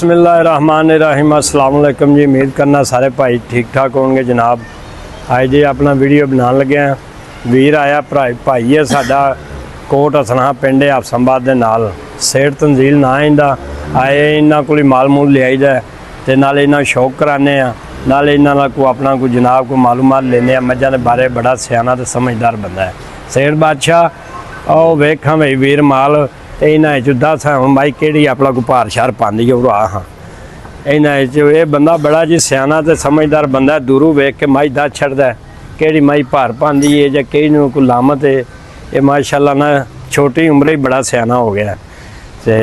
बिस्मिल्लाहिर्रहमानिर्रहीम अस्सलाम वालेकुम जी। उम्मीद करना सारे भाई ठीक ठाक होंगे जनाब। आज जी अपना वीडियो बनाने लगे हैं। वीर आया भाई है साडा कोट हसना पिंड हफसाबाद के नाल सेठ तंजील ना इंदा आए इन्हों को माल मूल लियाईदा तो नाले इन्हों शौक कराने नाले इन्हों को अपना कोई जनाब को मालूमात लेने मझां के बारे बड़ा सियाना तो समझदार बंदा है सेठ बादशाह। और वेखा भाई वीर माल तो इन्होंने दस हम भाई कि अपना कोई भार शार पाँदी है उड़ा हाँ इन्होंने ये बंदा बड़ा जी सियाना तो समझदार बंदा दूरों वेख के माई दस छड़दा है कि माई भार पाँदी है या कई कोई लामत है। ये माशाल्लाह ना छोटी उम्र ही बड़ा सियाना हो गया। तो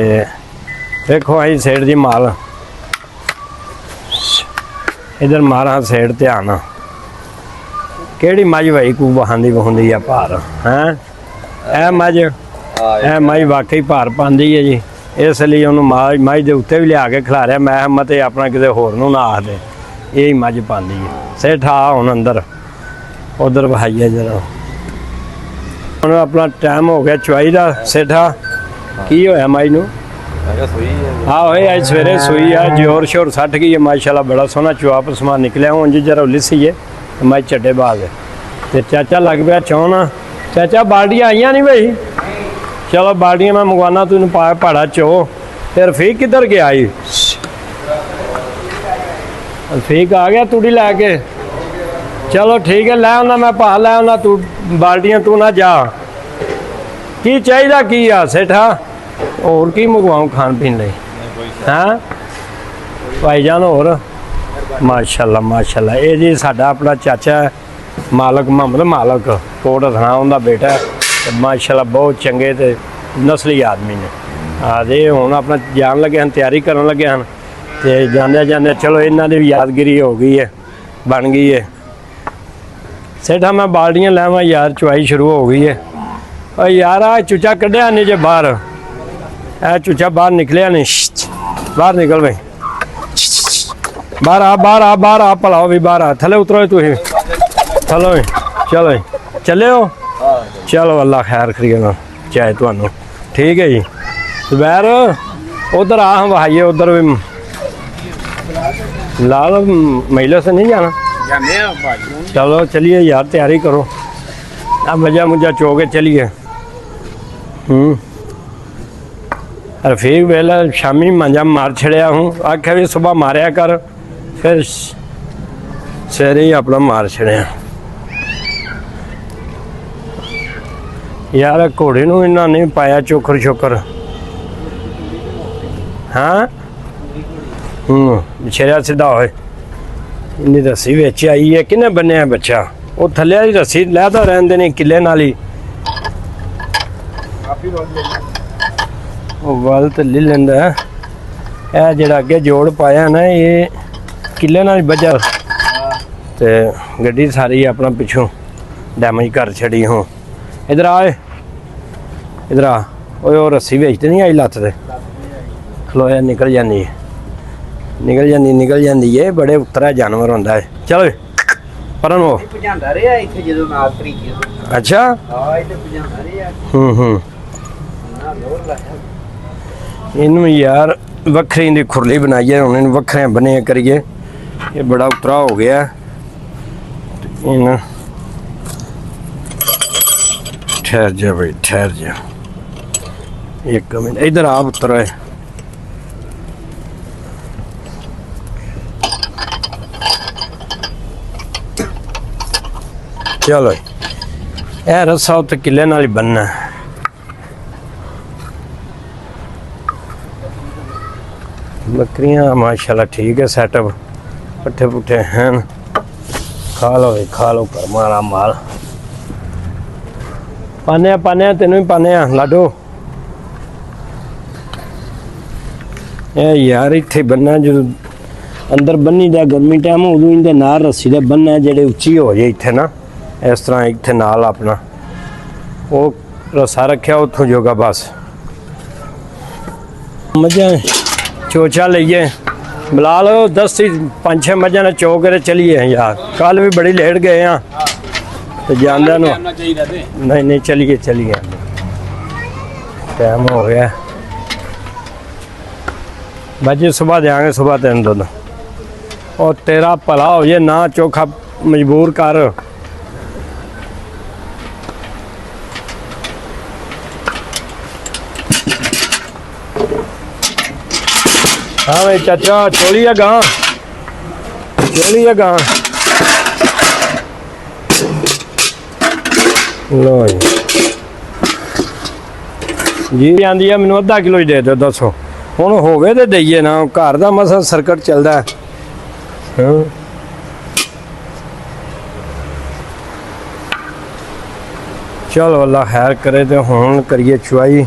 देखो अं सेठ जी माल इधर मारा सेठ ध्यान कि मझ भाई को बहांदी बहांदी है भार हैं ए मझ ए माई वाकई भार पाँदी है जी। इसलिए उन्होंने मझ के उत्ते भी लिया के खिलारिया मैं मत अपना किसी होर ना आख दे यही मझ पाँदी है। सेठ आ हुण अंदर उधर बहाइए जरा हम अपना टाइम हो गया चवाई का। सेठा की होया माई नूं हाँ अज सवेरे सुई है जोर शोर सट गई है माशाल्लाह बड़ा सोहना चुआ पसमा निकलिया हूँ जी जरा लिसी है माई चट्टे बाग तो चाचा लग पाया चौन चाचा बाल्टियाँ आईया नहीं भाई चलो बाल्टियाँ मैं मंगवाना तू पा भाड़ा चो फिर रफीक किधर गया आई रफीक आ गया तूड़ी लैके चलो ठीक है लै आना मैं भा लै आना तू बाल्टियाँ तू ना जा की चाहिए की आ सेठा और की मंगवाऊँ खान पीन लई हैं भाईजान होर माशाल्लाह माशाल्लाह ये जी साडा अपना चाचा है मालक मोहम्मद मालक कोट हसना उनका बेटा है माशाल्लाह बहुत चंगे ते नस्ली आदमी ने आदे हुण अपना जान लगे हैं तैयारी करन लगे हैं तो जाने जाने चलो इन्हों की भी यादगिरी हो गई है बन गई है। सेठा मैं बाल्टियाँ लैवा यार चुवाई शुरू हो गई है और यार आ चूचा कढ़िया नहीं जे बाहर ए चूचा बाहर निकलिया नहीं बाहर निकल भाई बाहर आ बाहर आ बाहर आ भला भी बाहर आ थले उतरो तुम चलो चलो चले हो चलो अल्लाह खैर करिएगा चाहे थानू ठीक है जी। जुबैर उधर आ हम बहाइए उधर भी लाल महिला से नहीं जाना चलो चलिए यार तैयारी करो अब मजा मुझा चो के चलिए। रफीक वेला शामी मंजा मार छड़िया हूँ आख्या भी सुबह मारिया कर फिर सवेरे ही अपना मार छड़िया यार घोड़े नूं इन्ना नहीं पाया चोकर चोकर हाँ छेड़ा सीधा होए इन्नी रस्सी बिच आई है किन्ने बन्निया बच्चा वो थले वाली रस्सी लैदा रहंदे ने किले नाल ही वल तो ले लेंदा है जेड़ा अगे जोड़ पाया ना ये किले नाल बजा ते गड्डी सारी अपना पिछों डैमेज कर छड़ी हूँ। इधर आए इधर आ वो रस्सी बेचते नहीं आई लत्त से खलोया निकल जाती है निकल जाती है बड़े उतरा जानवर होंदा है। चलो परन वो अच्छा इनू यार वखरी की खुरली बनाई है उन्हें वखरे बने करिए ये बड़ा उतरा हो गया इन ठहर जा भाई ठहर जा एक मिनट इधर आप उतर है चलो यह रस्सा उत्ते किले नाल ही बनना बकरियां माशाल्लाह ठीक है सेटअप पट्ठे पुट्ठे हैं खा लो कर मारा माल पाने तेन भी पाने लाडो यार इत्थे बनना जो अंदर बन्नी दा गर्मी टाइम उदों इनके नाल रस्सी दे बनना जेडे उच्ची हो जाए इत्थे ना इस तरह इत्थे नाल अपना वो रस्सा रखा उतों जोगा बस मझा चोचा लीए बुला लो 10-5-6 मझा ने चो के चलिए यार कल भी बड़ी लेट गए हाँ तो जानदा नहीं चलिए टाइम हो गया बाजी सुबह देंगे सुबह तेन दुध और तेरा भला हो जाए ना चोखा मजबूर कर। हाँ भाई चाचा चोली है गां चोली है गां लो जी आंदी है मैनू अद्धा किलो ही दे दो दसो हुण होवे ते दईए ना घर दा मसा सर्कट चलदा है। हाँ चलो अल्लाह खैर करे तो हुण करिए चुआई।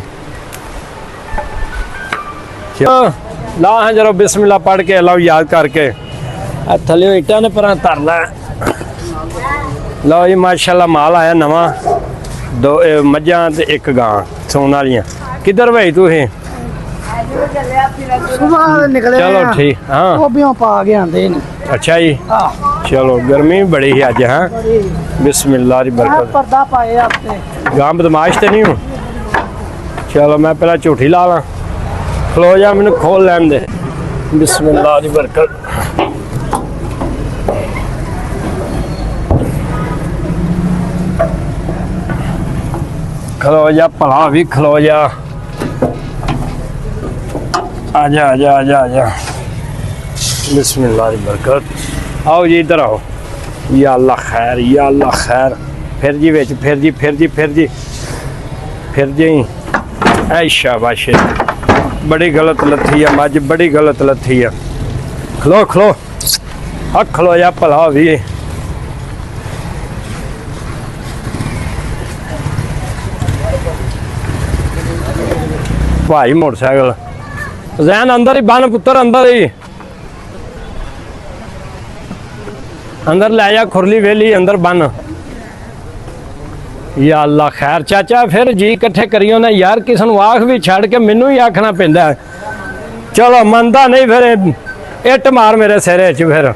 चलो ला है जरा बिस्मिल्लाह पढ़ के अल्लाह याद करके थले इट्टां ने पर धर लै। लो जी माशाल्लाह माल आया नवा दो मझां ते एक गां सोन वालियां। किधर भाई तू है चलो ठीक हाँ पा के आंदे ने। अच्छा जी चलो गर्मी बड़ी है अज। हाँ बिस्मिल्लाह दी बरकत पर्दा पाए आपने गां बदमाश तो नहीं हूँ। चलो मैं पहला झूठी ला ला खलो जा मैनू खोल लैन दे बिस्मिल्लाह दी बरकत। खलो जा भला भी खलो जा आजा आजा आजा आजा बिस्मिल्लाह दी बरकत। आओ जी इधर आओ या अल्लाह खैर या अल्लाह खैर। फिर जी बिच फिर जी फिर जी फिर जी फिर जी ऐ शाबाश बड़ी गलत लथी है मज बड़ी गलत लथी है। खलो खलो आ खलो जा भला भी भाई मोटरसाइकिल जैन अंदर ही बन पुत्र अंदर ही अंदर ले जा खुरली वेली अंदर बन या अल्लाह खैर। चाचा फिर जी इकट्ठे करियो ना यार किसी को आख भी छड़ के मैनू ही आखना पैंदा है। चलो मनता नहीं फिर इट मार मेरे सिरे च फिर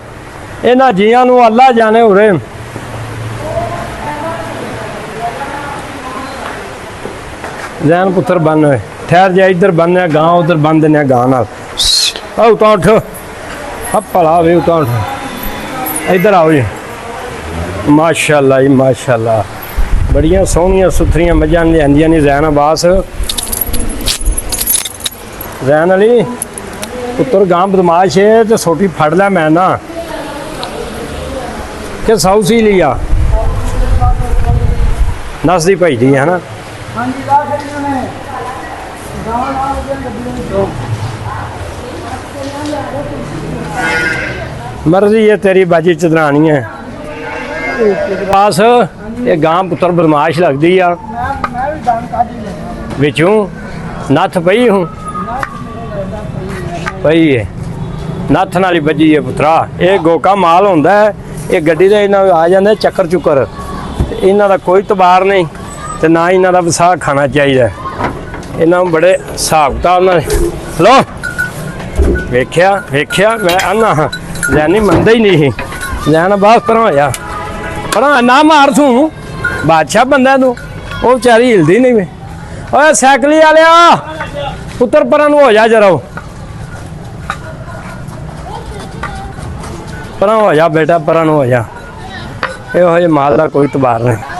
इन्हां जियां नूं अल्लाह जाने उरे जैन पुत्र बन ठहर जा इधर बनने गांव उधर बन देने गांव नाल उतां उठ अब भला वे उतां उठ इधर आओ जी माशाल्लाह जी माशाल्लाह बड़िया सोहनिया सुथरियां मझां लियांदियां ने जैन अब्बास जैन अली पुत्र गां बदमाश है तो सोटी फड़ लै मैं ना कि सौ सी लिया नसदी भजदी है ना। मर्जी है तेरी बाजी चदरानी है पास ये गां पुत्र बदमाश लगती आ बिचों नथ पई हूँ पई है नथ नाली बजी है पुत्रा। ये गोका माल होंदा है ये गड्डी दे इन्हां आ जांदे चक्कर चुक्कर इन्हां दा कोई तबार नहीं ते ना इन्हां दा वसा खाना चाहिए। इन्हां बड़े हिसाब किताब नाल लो वेख्या वेख्या मैं आना हाँ जैनी मनदा ही नहीं जैन बस पर होया पर ना मार तू बादशाह बंदा तू वो बेचारी हिलदी नहीं वे ओए साइकली वालिया पुत्र पर हो जा जरा पर हो जा बेटा पर हो जा ये माल का कोई तबार नहीं।